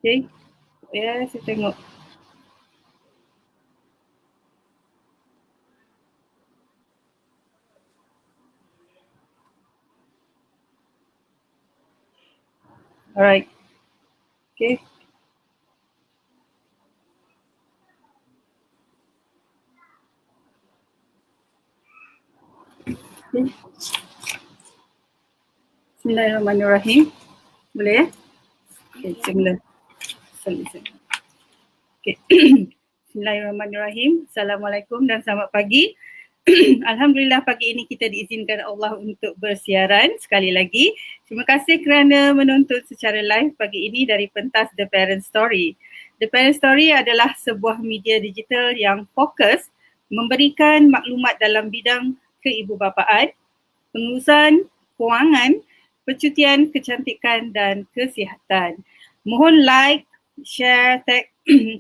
Okay. Ya, saya tengok. Alright. Okay. Okay. Bismillahirrahmanirrahim. Boleh ya? Okay, semula. Okay. Bismillahirrahmanirrahim. Assalamualaikum dan selamat pagi. Alhamdulillah pagi ini kita diizinkan Allah untuk bersiaran sekali lagi. Terima kasih kerana menonton secara live pagi ini dari pentas The Parent Story. The Parent Story adalah sebuah media digital yang fokus memberikan maklumat dalam bidang keibubapaan, pengurusan kewangan, percutian, kecantikan dan kesihatan. Mohon like, share, tag,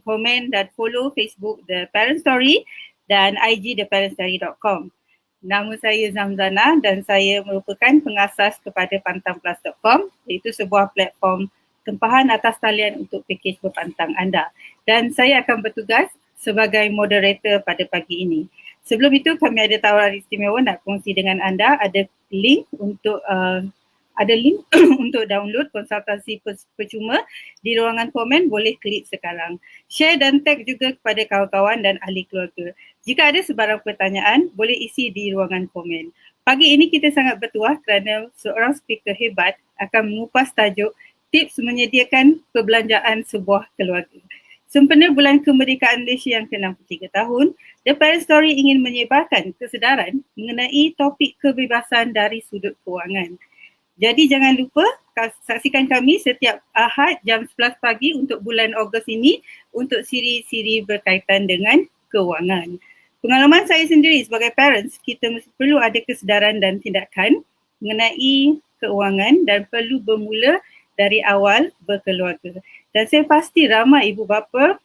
komen dan follow Facebook The Parent Story dan IG theparentstory.com. Nama saya Zamzana dan saya merupakan pengasas kepada pantangplus.com, iaitu sebuah platform tempahan atas talian untuk pakej berpantang anda. Dan saya akan bertugas sebagai moderator pada pagi ini. Sebelum itu kami ada tawaran istimewa nak kongsi dengan anda. Ada link untuk untuk download konsultasi percuma di ruangan komen, boleh klik sekarang. Share dan tag juga kepada kawan-kawan dan ahli keluarga. Jika ada sebarang pertanyaan, boleh isi di ruangan komen. Pagi ini kita sangat bertuah kerana seorang speaker hebat akan mengupas tajuk tips menyediakan perbelanjaan sebuah keluarga. Sempena bulan kemerdekaan Malaysia yang ke-63 tahun, The Parent Story ingin menyebarkan kesedaran mengenai topik kebebasan dari sudut kewangan. Jadi jangan lupa saksikan kami setiap Ahad jam 11 pagi untuk bulan Ogos ini untuk siri-siri berkaitan dengan kewangan. Pengalaman saya sendiri sebagai parents, kita perlu ada kesedaran dan tindakan mengenai keuangan dan perlu bermula dari awal berkeluarga. Dan saya pasti ramai ibu bapa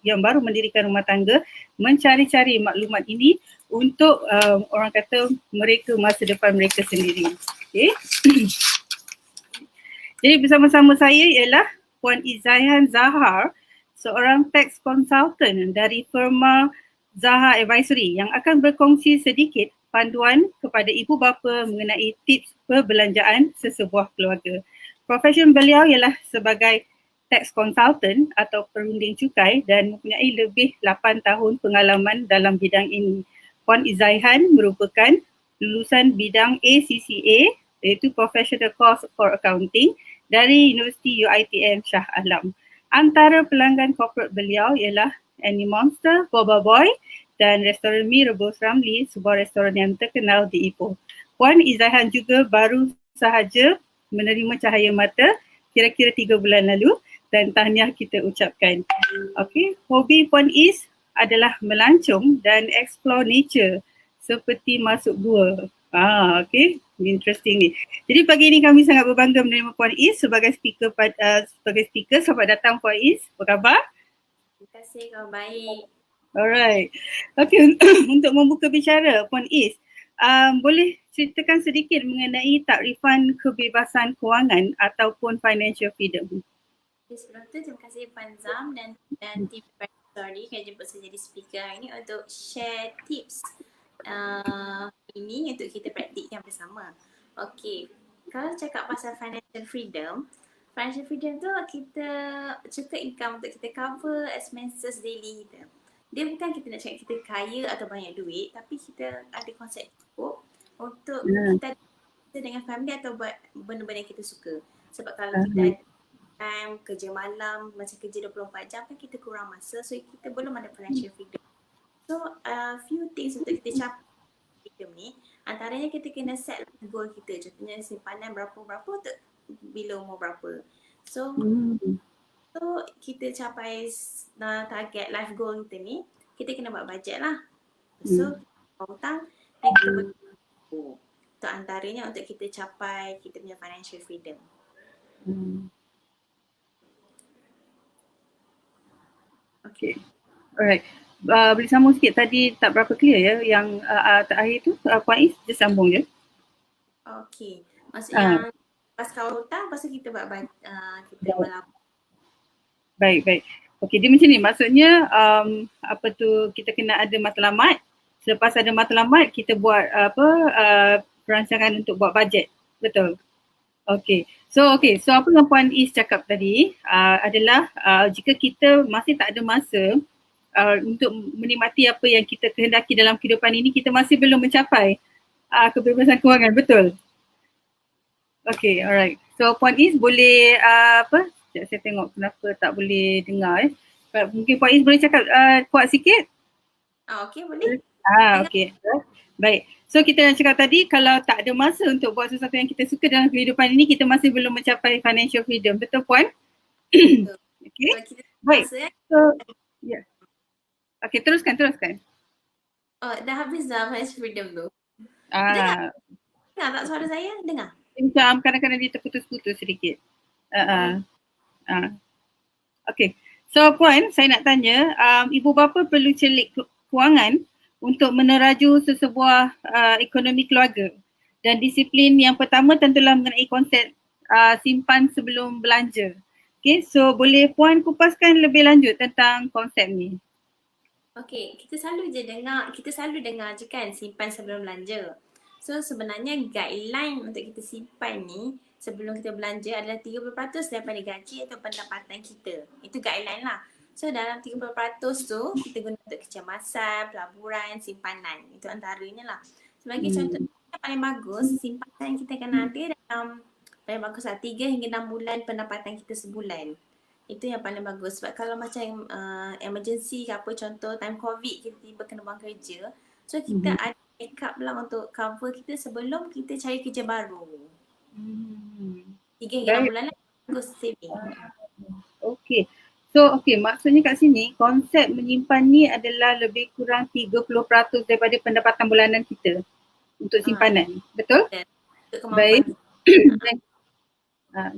yang baru mendirikan rumah tangga mencari-cari maklumat ini untuk orang kata mereka masa depan mereka sendiri. Okay. Jadi bersama-sama saya ialah Puan Izaihan Zahar, seorang tax consultant dari firma Zahar Advisory yang akan berkongsi sedikit panduan kepada ibu bapa mengenai tips perbelanjaan sesebuah keluarga. Profesion beliau ialah sebagai tax consultant atau perunding cukai dan mempunyai lebih 8 tahun pengalaman dalam bidang ini. Puan Izaihan merupakan lulusan bidang ACCA, iaitu Professional Course for Accounting dari Universiti UiTM Shah Alam. Antara pelanggan corporate beliau ialah Annie Monster, Boba Boy dan restoran Mi Rebus Ramli, sebuah restoran yang terkenal di Ipoh. Puan Izaihan juga baru sahaja menerima cahaya mata kira-kira 3 bulan lalu dan tahniah kita ucapkan. Okey, hobi Puan Iz adalah melancong dan explore nature seperti masuk gua. Okey, interesting ni. Jadi pagi ini kami sangat berbangga menerima Puan Iz sebagai speaker. Selamat datang Puan Iz. Apa khabar? Terima kasih, kawan baik. Alright. Okey, untuk membuka bicara Puan Iz, boleh ceritakan sedikit mengenai takrifan kebebasan kewangan ataupun financial freedom? Okay, sebelum tu terima kasih Puan Zam dan tim Parent Story kerana jemput saya jadi speaker hari ini untuk share tips ini untuk kita praktikkan bersama. Okey, kalau cakap pasal financial freedom tu kita cukup income untuk kita cover expenses daily kita. Dia bukan kita nak cakap kita kaya atau banyak duit, tapi kita ada konsep cukup untuk kita dengan family atau buat benda-benda yang kita suka. Sebab kalau kita ada time kerja malam, macam kerja 24 jam kan kita kurang masa, so kita belum ada financial freedom. So few things untuk kita capai freedom ni, antaranya kita kena set goal kita. Contohnya simpanan berapa-berapa untuk bila umur berapa. So kita capai target life goal kita ni, kita kena buat budget lah. So hutang dan kita berkumpul. Itu antaranya untuk kita capai kita punya financial freedom. Okay. Alright. Boleh sambung sikit, tadi tak berapa clear ya yang terakhir tu, Puan Iz, dia sambung je. Okay. Maksudnya pas kau hutang, lepas tu kita buat kita melapor Baik. Okey, dia macam ni. Maksudnya apa tu, kita kena ada matlamat. Selepas ada matlamat, kita buat perancangan untuk buat bajet. Betul? Okey. So apa yang Puan Is cakap tadi adalah jika kita masih tak ada masa untuk menikmati apa yang kita kehendaki dalam kehidupan ini, kita masih belum mencapai kebebasan kewangan. Betul? Okey, alright. So Puan Is boleh sekejap saya tengok kenapa tak boleh dengar. Mungkin Puan Is boleh cakap kuat sikit? Okey, boleh. Okey. Baik. So kita nak cakap tadi, kalau tak ada masa untuk buat sesuatu yang kita suka dalam kehidupan ini, kita masih belum mencapai financial freedom. Betul Puan? Betul. Okey. Kalau kita Baik. masa So, ya. Okey, teruskan. dah habis dah financial freedom tu. Ah, Dengar tak suara saya? Dengar? macam kadang-kadang dia terputus-putus sedikit. Okey. So Puan, saya nak tanya, ibu bapa perlu celik kewangan untuk meneraju sesebuah ekonomi keluarga. Dan disiplin yang pertama tentulah mengenai konsep simpan sebelum belanja. Okay, so boleh Puan kupaskan lebih lanjut tentang konsep ni? Okey, kita selalu dengar je kan simpan sebelum belanja. So sebenarnya guideline untuk kita simpan ni sebelum kita belanja adalah 30% daripada gaji atau pendapatan kita. Itu guideline lah. So dalam 30% tu kita guna untuk kecemasan, pelaburan, simpanan. Itu antaranya lah. Sebagai contoh yang paling bagus, simpanan kita kena ada dalam paling bagus lah 3 hingga 6 bulan pendapatan kita sebulan. Itu yang paling bagus sebab kalau macam emergency ke apa, contoh time COVID kita tiba kena buang kerja, so kita ada backup lah untuk cover kita sebelum kita cari kerja baru. 3 hingga 6 bulan lah bagus saving. Okey. So maksudnya kat sini konsep menyimpan ni adalah lebih kurang 30% daripada pendapatan bulanan kita untuk simpanan. Betul? Untuk Baik. kemampuan.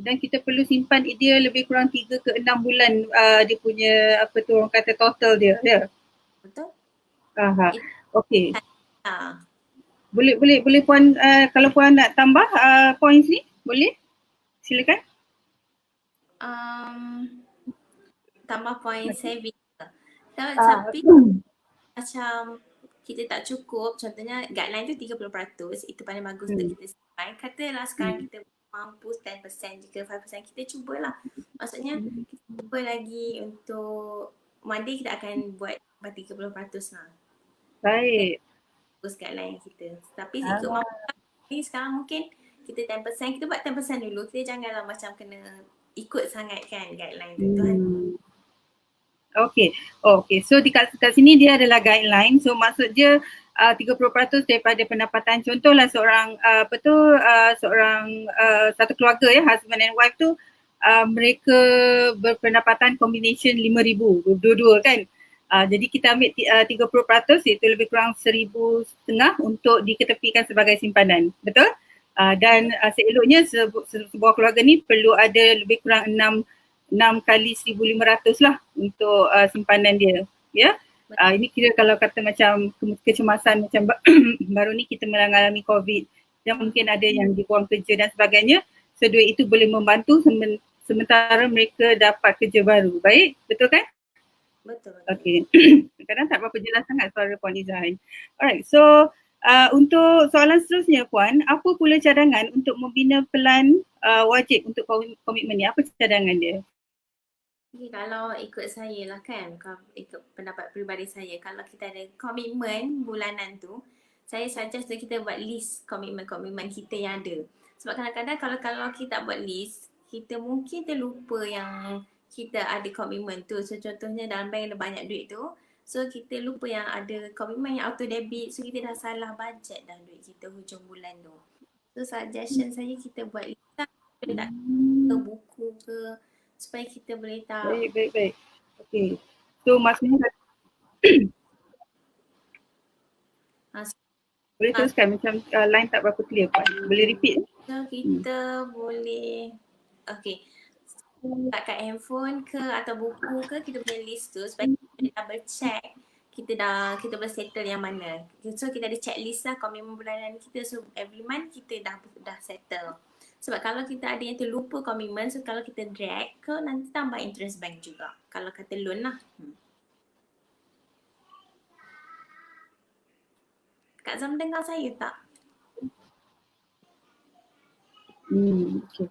Dan kita perlu simpan dia lebih kurang 3 ke 6 bulan dia punya apa tu orang kata total dia. Ya. Betul? Okey. Ah. Boleh Puan kalau Puan nak tambah points ni boleh? Silakan. Tambah point saving. Tapi macam kita tak cukup, contohnya guideline tu 30%, itu paling bagus untuk kita simpan. Katalah sekarang kita mampu 10%, jika 5% kita cubalah. Maksudnya kita cuba lagi untuk Monday kita akan buat 30% lah. Baik. Bagus guideline kita. Tapi ikut mampu ni sekarang mungkin kita 10%, kita buat 10% dulu. Kita janganlah macam kena ikut sangat kan guideline tu. Okey. So dekat sini dia adalah guideline. So maksud dia 30% daripada pendapatan. Contohlah seorang satu keluarga ya, husband and wife tu mereka berpendapatan combination 5,000 dua-dua kan. Jadi kita ambil 30% iaitu lebih kurang 1,500 untuk diketepikan sebagai simpanan. Betul? Dan seeloknya sebuah keluarga ni perlu ada lebih kurang 6 kali 1,500 lah untuk simpanan dia. Ya. Ini kira kalau kata macam kecemasan macam baru ni kita mengalami COVID dan mungkin ada yang dibuang kerja dan sebagainya. So duit itu boleh membantu sementara mereka dapat kerja baru. Baik, betul kan? Betul. Okey. Kadang tak berapa jelas sangat suara Puan Izzah. Alright, so untuk soalan seterusnya Puan, apa pula cadangan untuk membina pelan wajib untuk komitmen ni? Apa cadangan dia? Okay, kalau ikut saya lah kan, ikut pendapat peribadi saya, kalau kita ada komitmen bulanan tu, saya suggest kita buat list komitmen-komitmen kita yang ada. Sebab kadang-kadang kalau kita buat list, kita mungkin terlupa yang kita ada komitmen tu. So contohnya dalam bank ada banyak duit tu, so kita lupa yang ada komitmen yang auto debit, so kita dah salah budget dah duit kita hujung bulan tu. So suggestion saya kita buat list lah, kita tak ke buku ke, supaya kita boleh tahu. Baik. Okey. So maksudnya boleh teruskan macam line tak berapa clear Puan. Boleh repeat? So kita boleh kat handphone ke atau buku ke, kita punya list tu supaya kita boleh double check kita boleh settle yang mana. So kita ada checklist lah komitmen bulanan kita, so every month kita dah settle. Sebab kalau kita ada yang terlupa komitmen, so kalau kita drag ke nanti tambah interest bank juga. Kalau kata loan lah. Kak Zam dengar saya tak? Okay.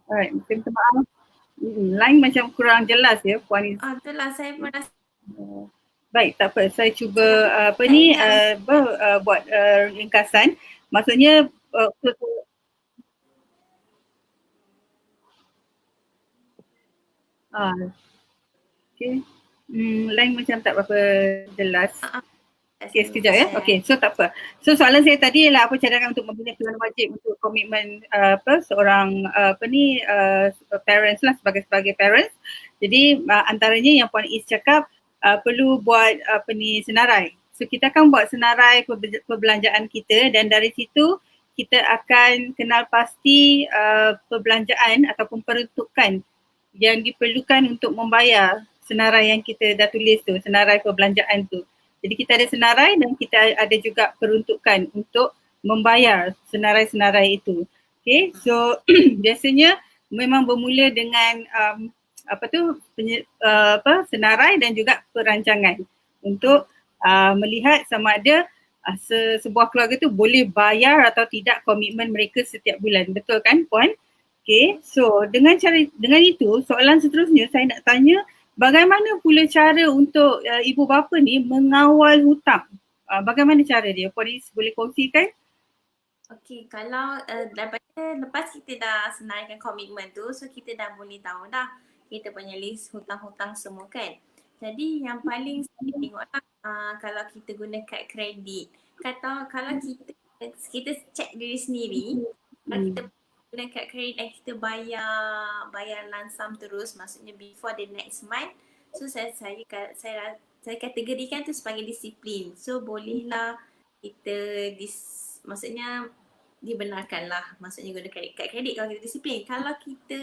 Alright, minta maaf. Line macam kurang jelas ya Puan Iz. Itulah saya pun rasa Baik, tak apa. Saya cuba saya ingat buat ringkasan. Maksudnya okay. Line macam tak berapa jelas. Okay, sekejap ya. Okay, so tak apa. So soalan saya tadi ialah apa cadangan untuk membina keluarga wajib untuk komitmen seorang parents lah sebagai parents. Jadi antaranya yang Puan Is cakap perlu buat senarai. So kita akan buat senarai perbelanjaan kita dan dari situ kita akan kenal pasti perbelanjaan ataupun peruntukan yang diperlukan untuk membayar senarai yang kita dah tulis tu, senarai perbelanjaan tu. Jadi kita ada senarai dan kita ada juga peruntukan untuk membayar senarai-senarai itu. Okay, so biasanya memang bermula dengan senarai dan juga perancangan untuk melihat sama ada sebuah keluarga tu boleh bayar atau tidak komitmen mereka setiap bulan. Betul kan Puan? Okay, so dengan itu soalan seterusnya saya nak tanya bagaimana pula cara untuk ibu bapa ni mengawal hutang? Bagaimana cara dia? Puan Is boleh kongsikan? Okey, kalau daripada lepas kita dah senaraikan komitmen tu, so kita dah boleh tahu dah kita punya list hutang-hutang semua kan. Jadi yang paling saya tengok lah kalau kita guna kad kredit. Kalau kita check diri sendiri, kalau kita guna kad kredit dan kita bayar lump sum terus, maksudnya before the next month, so saya kategorikan tu sebagai disiplin. So bolehlah kita maksudnya dibenarkan lah, maksudnya guna kad kredit kalau kita disiplin. Kalau kita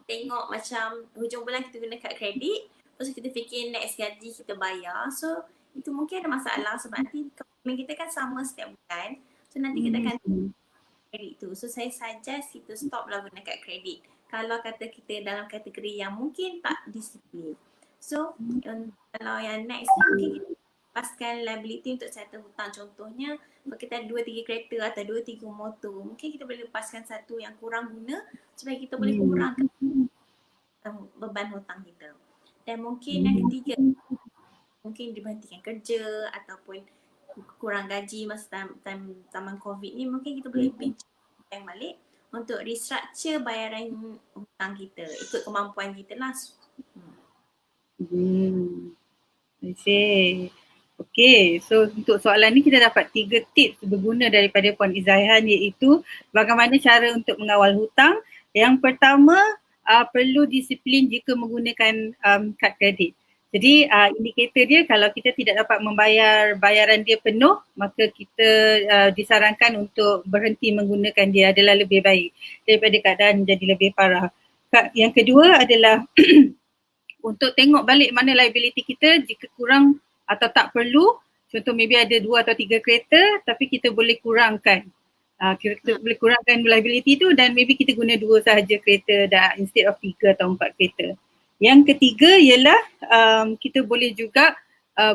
tengok macam hujung bulan kita guna kad kredit, lepas tu kita fikir next gaji kita bayar, so itu mungkin ada masalah sebab nanti komitmen kita kan sama setiap bulan, so nanti kita akan kredit tu. So saya suggest kita stop lah guna kad kredit kalau kata kita dalam kategori yang mungkin tak disiplin. So kalau yang next mungkin kita lepaskan liability untuk satu hutang. Contohnya kalau kita ada 2-3 kereta atau 2-3 motor, mungkin kita boleh lepaskan satu yang kurang guna supaya kita boleh kurangkan beban hutang kita. Dan mungkin yang ketiga, mungkin diberhentikan kerja ataupun kurang gaji masa zaman COVID ni, mungkin kita boleh bincang balik untuk restructure bayaran hutang kita ikut kemampuan kita lah. I see. Okay, so untuk soalan ni kita dapat 3 tips berguna daripada Puan Izaihan iaitu bagaimana cara untuk mengawal hutang. Yang pertama, perlu disiplin jika menggunakan kad kredit. Jadi indikator dia kalau kita tidak dapat membayar bayaran dia penuh, maka kita disarankan untuk berhenti menggunakan dia adalah lebih baik daripada keadaan jadi lebih parah. Yang kedua adalah untuk tengok balik mana liability kita jika kurang atau tak perlu. Contoh maybe ada 2 atau 3 kereta tapi kita boleh kurangkan. Kita boleh kurangkan liability tu dan maybe kita guna 2 sahaja kereta instead of 3 atau 4 kereta. Yang ketiga ialah kita boleh juga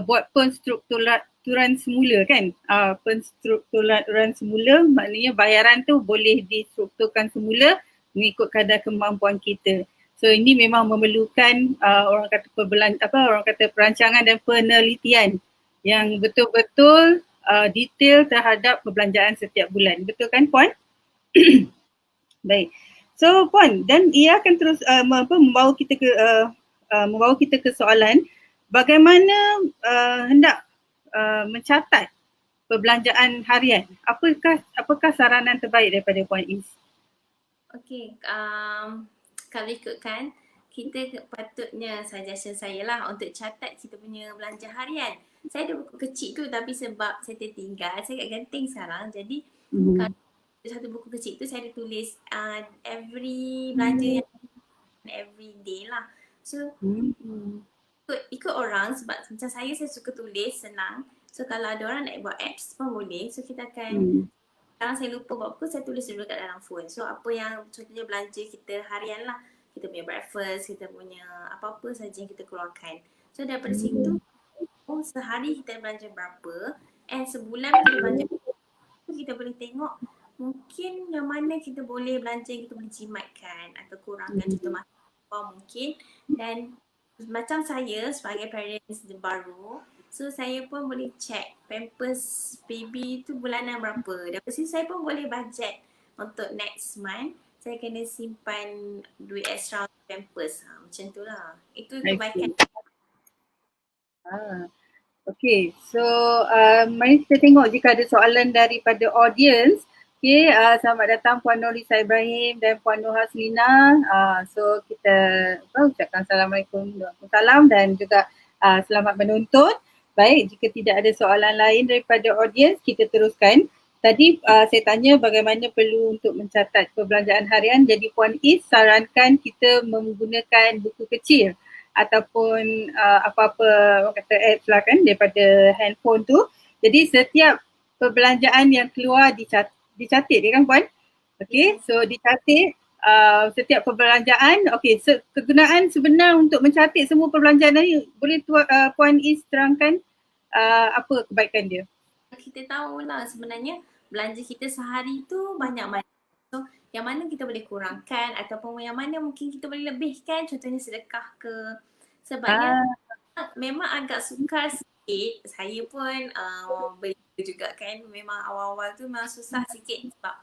buat penstrukturan semula kan. Penstrukturan semula maknanya bayaran tu boleh distrukturkan semula mengikut kadar kemampuan kita. So ini memang memerlukan orang kata perancangan dan penelitian yang betul-betul detail terhadap perbelanjaan setiap bulan. Betul kan Puan? Baik. So Puan, dan ia akan terus membawa kita ke soalan bagaimana hendak mencatat perbelanjaan harian. Apakah saranan terbaik daripada Puan Is? Okey, kalau ikutkan kita patutnya suggestion saya lah untuk catat kita punya belanja harian. Saya ada buku kecil tu tapi sebab saya tertinggal, saya kat Genting sekarang. Jadi kalau satu buku kecil tu saya ada tulis every belanja yang every day lah. So ikut orang sebab macam saya suka tulis senang. So kalau ada orang nak buat apps pun boleh. So kita akan sekarang saya lupa buat apa, saya tulis dulu kat dalam phone. So apa yang contohnya belanja kita harian lah, kita punya breakfast, kita punya apa-apa saja yang kita keluarkan. So daripada situ, sehari kita belanja berapa and sebulan kita belanja berapa, kita boleh tengok mungkin yang mana kita boleh belanja yang kita boleh jimatkan atau kurangkan, contoh masa mungkin. Dan macam saya sebagai parents baru, so saya pun boleh check pampers baby tu bulanan berapa. Dari situ saya pun boleh budget untuk next month saya kena simpan duit extra untuk pampers. Macam tu lah. Itu kebaikan. Okay, so mari kita tengok jika ada soalan daripada audience. Okay, selamat datang Puan Nurisa Ibrahim dan Puan Nur Haslina. So kita ucapkan Assalamualaikum warahmatullahi dan juga selamat menonton. Baik, jika tidak ada soalan lain daripada audience, kita teruskan. Tadi saya tanya bagaimana perlu untuk mencatat perbelanjaan harian. Jadi Puan Is sarankan kita menggunakan buku kecil ataupun apa-apa orang kata apps lah kan daripada handphone tu. Jadi setiap perbelanjaan yang keluar dicatat kan Puan? Okay, so dicatat setiap perbelanjaan. Okay, kegunaan sebenar untuk mencatat semua perbelanjaan ni boleh Puan Is terangkan apa kebaikan dia? Kita tahulah sebenarnya belanja kita sehari tu banyak mana. So yang mana kita boleh kurangkan ataupun yang mana mungkin kita boleh lebihkan, contohnya sedekah ke. Sebabnya memang agak sukar sikit. Saya pun beli juga kan, memang awal-awal tu memang susah sikit sebab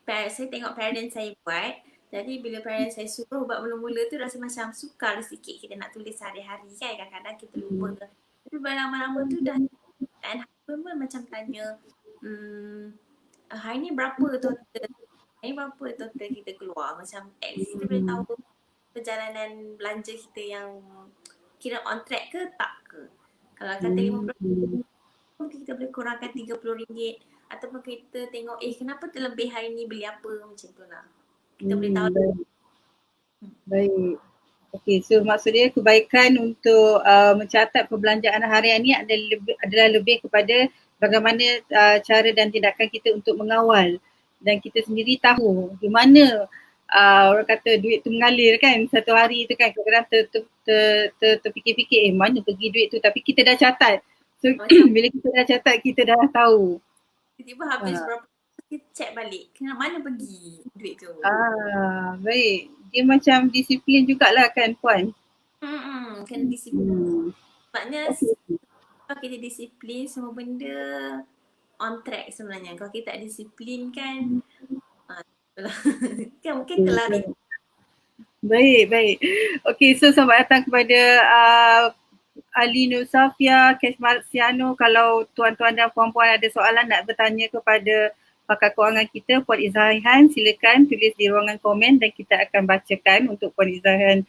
saya tengok parents saya buat. Jadi bila parents saya suruh buat mula-mula tu rasa macam sukar sikit kita nak tulis hari-hari kan, kadang-kadang kita lupa. Tapi lama-lama tu dah, dan husband pun macam tanya, hari ni berapa total? Hari ni berapa total kita keluar? Macam at least kita boleh tahu perjalanan belanja kita yang kira on track ke tak ke. Kalau kata RM50, mungkin kita boleh kurangkan RM30. Ataupun kita tengok, kenapa terlebih hari ni beli apa, macam tu lah. Kita boleh tahu. Baik. Okay, so maksudnya kebaikan untuk mencatat perbelanjaan harian ni adalah lebih kepada bagaimana cara dan tindakan kita untuk mengawal dan kita sendiri tahu di mana orang kata duit tu mengalir kan satu hari tu kan, kadang-kadang terfikir-fikir mana pergi duit tu, tapi kita dah catat. So bila kita dah catat kita dah tahu. Tiba-tiba habis berapa, kita check balik mana pergi duit tu. Baik. Dia macam disiplin jugalah kan Puan? Kena disiplin. Sebabnya kalau kita disiplin semua benda on track sebenarnya. Kalau kita tak disiplin kan kan mungkin terlari. Baik. Okay, so selamat datang kepada Ali Nur Safia, Kesh Marciano. Kalau tuan-tuan dan puan-puan ada soalan nak bertanya kepada pakar kewangan kita, Puan Izzah-Rehan, silakan tulis di ruangan komen dan kita akan bacakan untuk Puan Izzah-Rehan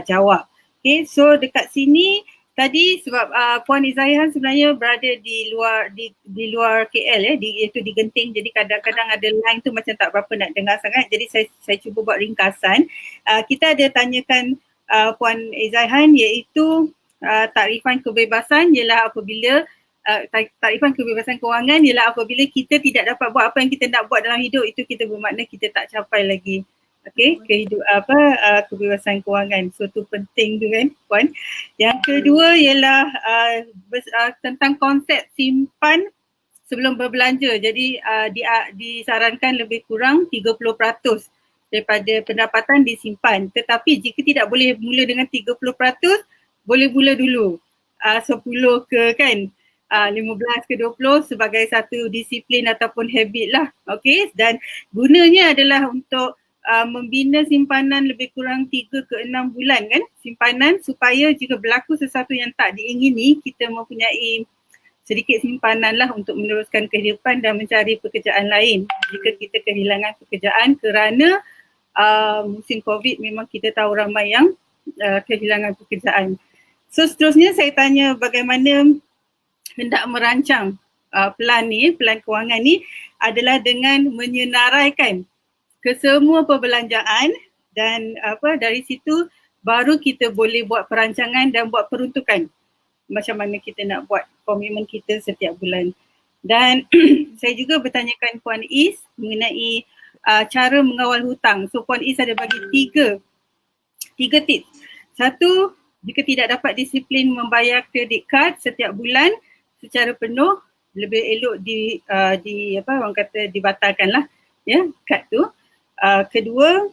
jawab. Okay, so dekat sini tadi sebab Puan Izzah-Rehan sebenarnya berada di luar KL iaitu di Genting, jadi kadang-kadang ada line tu macam tak berapa nak dengar sangat, jadi saya cuba buat ringkasan. Kita ada tanyakan Puan Izzah-Rehan iaitu takrifan kebebasan ialah apabila takrifan kebebasan kewangan ialah apabila kita tidak dapat buat apa yang kita nak buat dalam hidup, itu kita bermakna kita tak capai lagi kebebasan kewangan. So tu penting tu kan Puan. Yang kedua ialah tentang konsep simpan sebelum berbelanja. Jadi disarankan lebih kurang 30% daripada pendapatan disimpan. Tetapi jika tidak boleh mula dengan 30%, boleh mula dulu 10 ke kan 15 ke 20 sebagai satu disiplin ataupun habit lah. Okay, dan gunanya adalah untuk membina simpanan lebih kurang 3 ke 6 bulan kan simpanan, supaya jika berlaku sesuatu yang tak diingini, kita mempunyai sedikit simpanan lah untuk meneruskan kehidupan dan mencari pekerjaan lain jika kita kehilangan pekerjaan kerana musim COVID. Memang kita tahu ramai yang kehilangan pekerjaan. So seterusnya saya tanya bagaimana hendak merancang plan kewangan ni adalah dengan menyenaraikan ke semua perbelanjaan dan dari situ baru kita boleh buat perancangan dan buat peruntukan macam mana kita nak buat komitmen kita setiap bulan. Dan saya juga bertanyakan Puan Is mengenai cara mengawal hutang. So Puan Is ada bagi tiga tips. Satu, jika tidak dapat disiplin membayar kredit card setiap bulan secara penuh, lebih elok di apa orang kata dibatalkan lah ya kad tu. Kedua,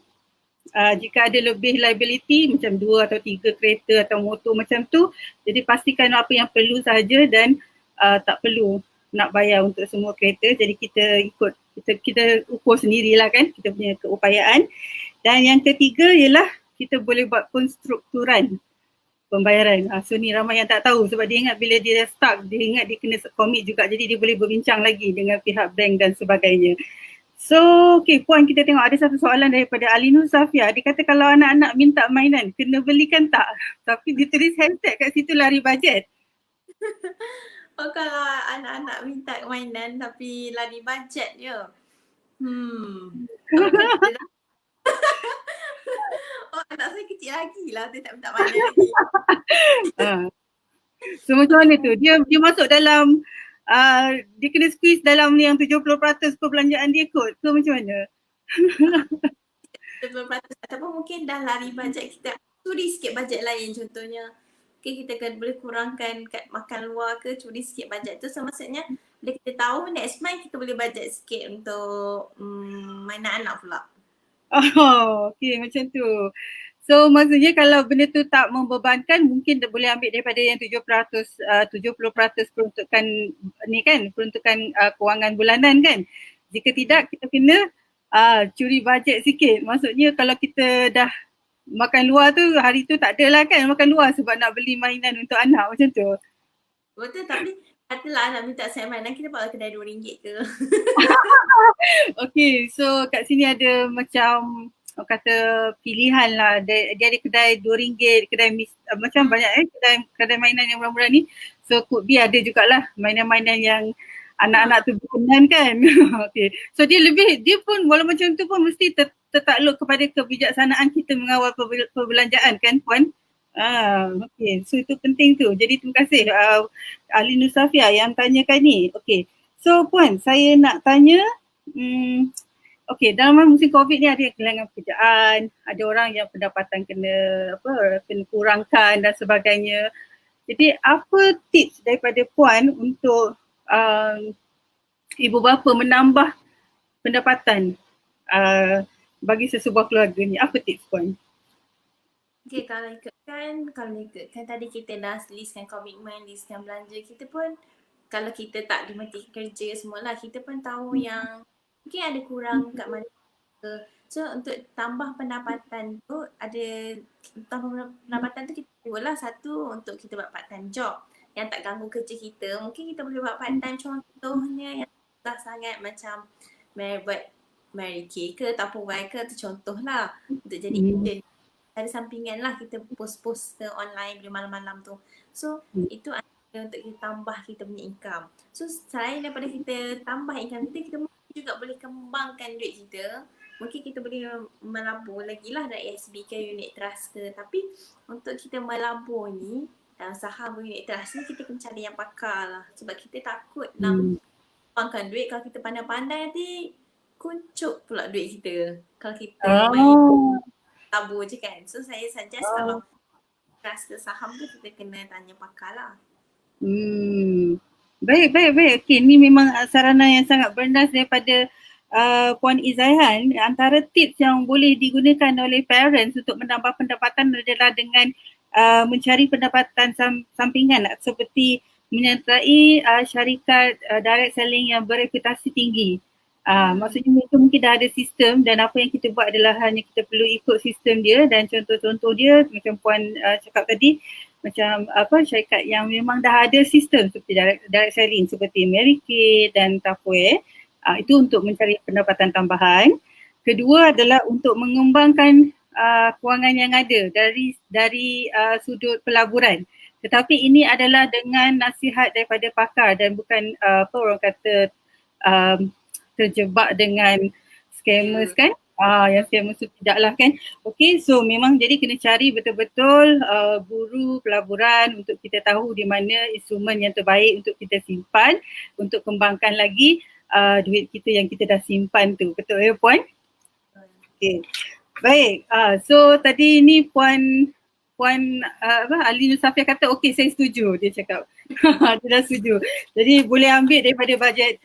jika ada lebih liability macam 2 atau 3 kereta atau motor macam tu, jadi pastikan apa yang perlu sahaja dan tak perlu nak bayar untuk semua kereta. Jadi kita ikut kita ukur sendirilah kan kita punya keupayaan. Dan yang ketiga ialah kita boleh buat penstrukturan pembayaran. So ni ramai yang tak tahu sebab dia ingat bila dia stuck, dia ingat dia kena commit juga, jadi dia boleh berbincang lagi dengan pihak bank dan sebagainya. So, okay Puan, kita tengok ada satu soalan daripada Alinur Safia. Dia kata kalau anak-anak minta mainan, kena belikan tak? Tapi dia tulis hashtag kat situ lari bajet. Oh, kalau anak-anak minta mainan tapi lari bajet je. Kalau kita oh, anak saya kecil lagi lah, dia tak minta mainan lagi. So macam mana tu? Dia masuk dalam, dia kena squeeze dalam yang 70% perbelanjaan dia kot ke macam mana? 70% ataupun mungkin dah lari bajet kita, curi sikit bajet lain contohnya. Okay, kita kan boleh kurangkan kat makan luar ke, curi sikit bajet tu. So maksudnya bila kita tahu next month kita boleh bajet sikit untuk mainan anak pula. Oh, okay macam tu. So maksudnya kalau benda tu tak membebankan, mungkin boleh ambil daripada yang 70% peruntukan ni kan, peruntukan kewangan bulanan kan. Jika tidak, kita kena curi bajet sikit. Maksudnya kalau kita dah makan luar tu, hari tu tak adalah kan makan luar sebab nak beli mainan untuk anak macam tu. Betul, tapi katalah anak minta set mainan, kita buat kedai RM2 ke. Okay, so kat sini ada macam kata pilihan lah. Dia ada kedai RM2, kedai macam banyak kedai mainan yang murah-murah ni. So could be ada jugalah mainan-mainan yang anak-anak tu berkenan kan. Okay. So dia pun walau macam tu pun mesti tertakluk kepada kebijaksanaan kita mengawal perbelanjaan kan Puan? Okay. So itu penting tu. Jadi terima kasih Alinur Safia yang tanyakan ni. Okay. So Puan, saya nak tanya, okay, dalam musim COVID ni ada yang kehilangan pekerjaan, ada orang yang pendapatan kena kurangkan dan sebagainya. Jadi apa tips daripada Puan untuk ibu bapa menambah pendapatan bagi sesebuah keluarga ni? Apa tips Puan? Okay, kalau ikutkan tadi kita dah listkan komitmen, listkan belanja, kita pun kalau kita tak dimati kerja semualah, kita pun tahu yang mungkin ada kurang kat mana. So untuk tambah pendapatan tu, kita buatlah satu untuk kita buat part time job yang tak ganggu kerja kita. Mungkin kita boleh buat part time contohnya yang tak sangat macam buat Mary Kay ke, Tupperware ke, tu contoh lah untuk jadi agent. Ada sampingan lah kita post-post ke online bila malam-malam tu. So itu untuk kita tambah kita punya income. So selain daripada kita tambah income kita mungkin juga boleh kembangkan duit kita. Mungkin kita boleh melabur lagi lah dari ASB ke unit trust ke. Tapi untuk kita melabur ni dalam saham unit trust ni kita kena cari yang pakar lah. Sebab kita takut nak kembangkan duit. Kalau kita pandai-pandai nanti kuncup pula duit kita. Kalau kita main tabur je kan. So saya suggest kalau trust ke saham tu kita kena tanya pakar lah. Baik. Okay, ni memang sarana yang sangat bernas daripada Puan Izaihan. Antara tips yang boleh digunakan oleh parents untuk menambah pendapatan adalah dengan mencari pendapatan sampingan seperti menyertai syarikat direct selling yang bereputasi tinggi. Maksudnya mereka mungkin dah ada sistem dan apa yang kita buat adalah hanya kita perlu ikut sistem dia, dan contoh-contoh dia macam Puan cakap tadi, macam syarikat yang memang dah ada sistem seperti direct selling seperti Mary Kay dan Tupperware. Itu untuk mencari pendapatan tambahan. Kedua adalah untuk mengembangkan kewangan yang ada dari sudut pelaburan. Tetapi ini adalah dengan nasihat daripada pakar dan bukan orang kata terjebak dengan scammers kan. Yang saya maksud tidak lah kan. Okay, so memang jadi kena cari betul-betul guru pelaburan untuk kita tahu di mana instrumen yang terbaik untuk kita simpan untuk kembangkan lagi duit kita yang kita dah simpan tu. Betul ya Puan? Okay. Baik, so tadi ni Puan Ali Nusafia kata okey saya setuju, dia cakap. Dia dah setuju. Jadi boleh ambil daripada bajet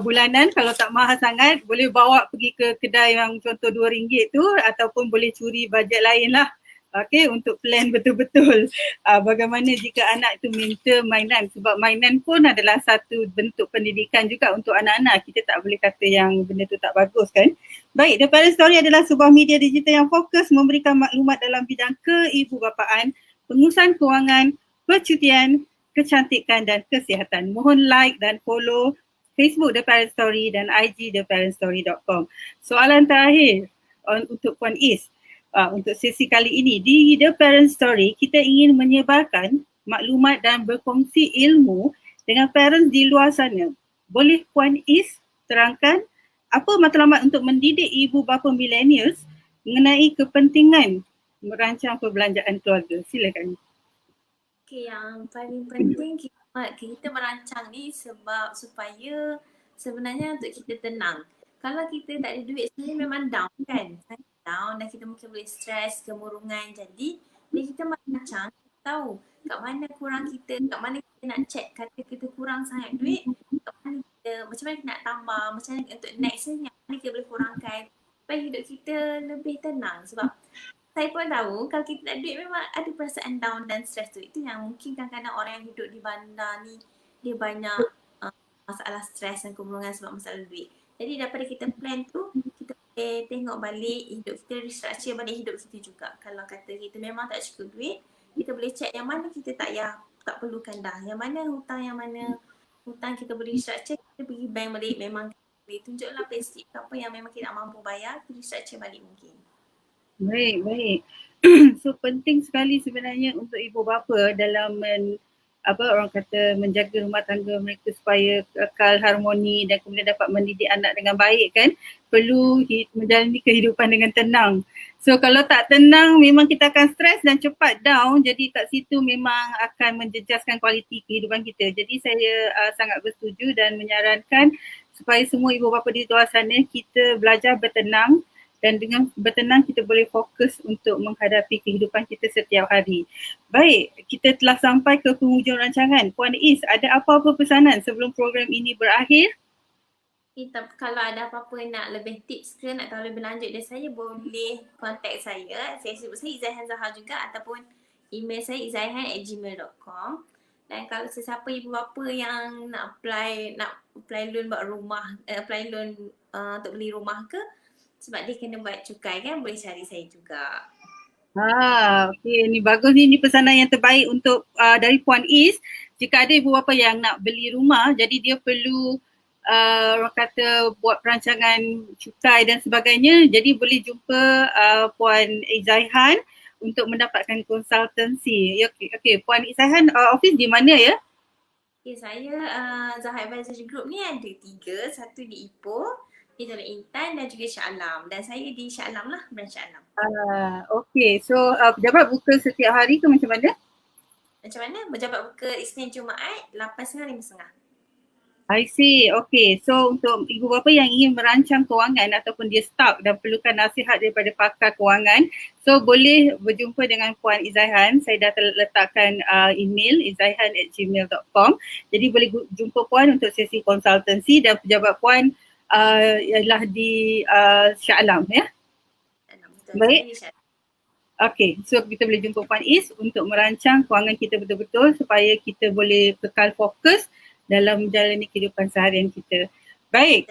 bulanan, kalau tak mahal sangat boleh bawa pergi ke kedai yang contoh RM2 tu ataupun boleh curi bajet lain lah. Okay, untuk plan betul-betul bagaimana jika anak tu minta mainan, sebab mainan pun adalah satu bentuk pendidikan juga untuk anak-anak. Kita tak boleh kata yang benda tu tak bagus kan. Baik, The Parent Story adalah sebuah media digital yang fokus memberikan maklumat dalam bidang keibubapaan, pengurusan kewangan, percutian, kecantikan dan kesihatan. Mohon like dan follow Facebook The Parent Story dan IG theparentstory.com. Soalan terakhir untuk Puan Is. Untuk sesi kali ini di The Parent Story, kita ingin menyebarkan maklumat dan berkongsi ilmu dengan parents di luar sana. Boleh Puan Is terangkan apa matlamat untuk mendidik ibu bapa millennials mengenai kepentingan merancang perbelanjaan keluarga? Silakan. Okay, yang paling penting kita merancang ni sebab supaya sebenarnya untuk kita tenang. Kalau kita tak ada duit sebenarnya memang down kan? Down dan kita mungkin boleh stres, kemurungan. Jadi bila kita merancang, kita tahu kat mana kurang kita, kat mana kita nak check kata kita kurang sangat duit, kat mana kita, macam mana kita nak tambah, macam mana untuk next ni, yang mana kita boleh kurangkan supaya hidup kita lebih tenang. Sebab saya pun tahu kalau kita tak ada duit memang ada perasaan down dan stres tu. Itu yang mungkin kadang-kadang orang yang hidup di bandar ni dia banyak masalah stres dan kemurungan sebab masalah duit. Jadi daripada kita plan tu, kita boleh tengok balik hidup kita, restructure balik hidup kita juga. Kalau kata kita memang tak cukup duit, kita boleh check yang mana kita tak perlukan dah. Yang mana hutang kita boleh restructure, kita pergi bank balik, memang boleh tunjuklah payslip apa yang memang kita tak mampu bayar, kita restructure balik mungkin. Baik. So penting sekali sebenarnya untuk ibu bapa dalam orang kata menjaga rumah tangga mereka supaya kekal harmoni dan kemudian dapat mendidik anak dengan baik kan, perlu menjalani kehidupan dengan tenang. So kalau tak tenang memang kita akan stres dan cepat down, jadi kat situ memang akan menjejaskan kualiti kehidupan kita. Jadi saya sangat bersetuju dan menyarankan supaya semua ibu bapa di luar sana kita belajar bertenang, dan dengan bertenang kita boleh fokus untuk menghadapi kehidupan kita setiap hari. Baik, kita telah sampai ke penghujung rancangan. Puan Is, ada apa-apa pesanan sebelum program ini berakhir? Kalau ada apa-apa nak lebih tips ke, nak tahu lebih lanjut dari saya, boleh contact saya. Facebook saya Izaihan Zahar juga ataupun email saya izaihan@gmail.com. Dan kalau sesiapa ibu bapa yang nak apply loan buat rumah, apply loan untuk beli rumah ke, sebab dia kena buat cukai kan, boleh cari saya juga. Okey, ni bagus ni, pesanan yang terbaik untuk dari Puan Is. Jika ada ibu bapa yang nak beli rumah, jadi dia perlu orang kata buat perancangan cukai dan sebagainya, jadi boleh jumpa Puan Izaihan untuk mendapatkan konsultansi. Okey, Puan Izaihan office di mana ya? Okay, saya Zahar Advisory Group ni ada 3, satu di Ipoh, di Jalan Intan dan juga Shah Alam. Dan saya di Shah Alam lah, branch Shah Alam. Okey, so pejabat buka setiap hari ke macam mana? Macam mana? Pejabat buka Isnin Jumaat 8.30, 5.30. I see. Okay. So untuk ibu bapa yang ingin merancang kewangan ataupun dia stuck dan perlukan nasihat daripada pakar kewangan, so boleh berjumpa dengan Puan Izaihan. Saya dah letakkan email izaihan@gmail.com. Jadi boleh jumpa Puan untuk sesi konsultansi dan pejabat Puan ialah di Shah Alam ya. Baik. Okay, so kita boleh jumpa Puan Is untuk merancang kewangan kita betul-betul supaya kita boleh kekal fokus dalam menjalani kehidupan seharian kita. Baik,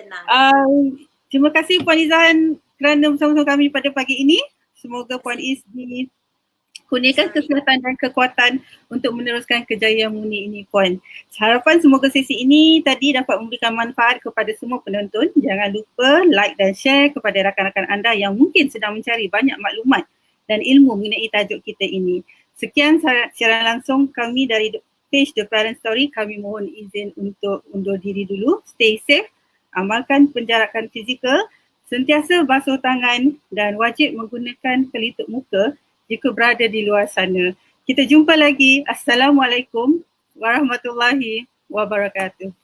terima kasih Puan Izaihan kerana bersama-sama kami pada pagi ini. Semoga Puan Is dikurniakan kesihatan dan kekuatan untuk meneruskan kejayaan murni ini Puan. Harapan semoga sesi ini tadi dapat memberikan manfaat kepada semua penonton. Jangan lupa like dan share kepada rakan-rakan anda yang mungkin sedang mencari banyak maklumat dan ilmu mengenai tajuk kita ini. Sekian siaran langsung kami dari page The Parent Story. Kami mohon izin untuk undur diri dulu. Stay safe, amalkan penjarakan fizikal Sentiasa basuh tangan dan wajib menggunakan pelitup muka jika berada di luar sana. Kita jumpa lagi. Assalamualaikum warahmatullahi wabarakatuh.